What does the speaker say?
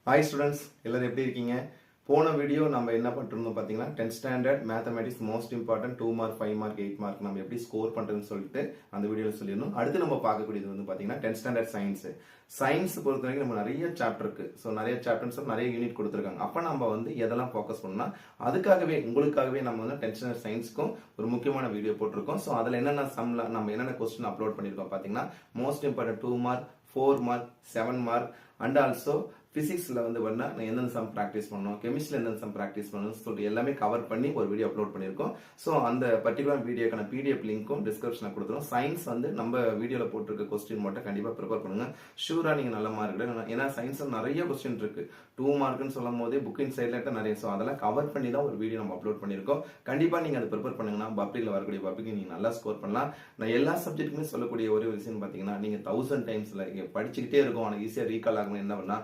Hi students, எல்லாரும் எப்படி இருக்கீங்க? போன வீடியோ நம்ம என்ன பண்ணிருந்தோம் பாத்தீங்கன்னா 10th standard mathematics most important 2 mark 5 mark 8 mark நம்ம எப்படி ஸ்கோர் பண்றதுன்னு சொல்லிட்டு அந்த வீடியோல சொல்லிருந்தோம். அடுத்து நம்ம பார்க்கக்கூடியது வந்து பாத்தீங்கன்னா 10th ஸ்டாண்டர்ட் சயின்ஸ். சயின்ஸ் பொறுத்த வரைக்கும் நம்ம நிறைய சாப்டர் இருக்கு. சோ நிறைய சாப்டர்ஸ் நிறைய யூனிட் கொடுத்திருக்காங்க. அப்ப நம்ம வந்து எதெல்லாம் ஃபோக்கஸ் பண்ணா அதுக்காகவே உங்களுக்காகவே நம்ம வந்து 10th ஸ்டாண்டர்ட் சயின்ஸ்க்கும் ஒரு முக்கியமான வீடியோ போட்டிருக்கோம். சோ அதுல என்னென்ன சம்ல நம்ம என்னென்ன क्वेश्चन அப்லோட் பண்ணிருக்கோம் பாத்தீங்கன்னா most important 2 mark 4 mark 7 mark and also பிசிக்ஸ்ல வந்து பண்ணா நான் எந்தெந்த சம் பிராக்டிஸ் பண்ணணும், கெமிஸ்ட்ரியில எந்தெந்த சம் பிராக்டிஸ் பண்ணணும்னு சொல்லிட்டு எல்லாமே கவர் பண்ணி ஒரு வீடியோ அப்லோட் பண்ணியிருக்கோம். ஸோ அந்த பர்டிகுலர் வீடியோக்கான பிடிஎஃப் லிங்க்கும் டிஸ்கிரிப்ஷனில் கொடுத்துரும். சயின்ஸ் வந்து நம்ம வீடியோவில் போட்டிருக்க கொஸ்டின் மட்டும் கண்டிப்பாக ப்ரிப்பேர் பண்ணுங்க. ஷூரா நீங்க நல்ல மார்க் எடுங்க. ஏன்னா சயின்ஸ்ல நிறைய கொஸ்டின் இருக்கு. 2 மார்க்னு சொல்லும் போதே புக்கிங் சைட்ல நிறைய, ஸோ அதெல்லாம் கவர் பண்ணி தான் ஒரு வீடியோ நம்ம அப்லோட் பண்ணியிருக்கோம். கண்டிப்பா நீங்க அதை ப்ரிப்பேர் பண்ணுங்கன்னா பப்ளிக்ல வரக்கூடிய பப்ளிக் நீங்க நல்லா ஸ்கோர் பண்ணலாம். நான் எல்லா சப்ஜெக்ட்டுமே சொல்லக்கூடிய ஒரே விஷயம் பார்த்தீங்கன்னா நீங்க 1000 டைம்ஸ்ல படிச்சுக்கிட்டே இருக்கும். ஆனால் ஈஸியாக ரீகால் ஆகணும் என்ன பண்ணா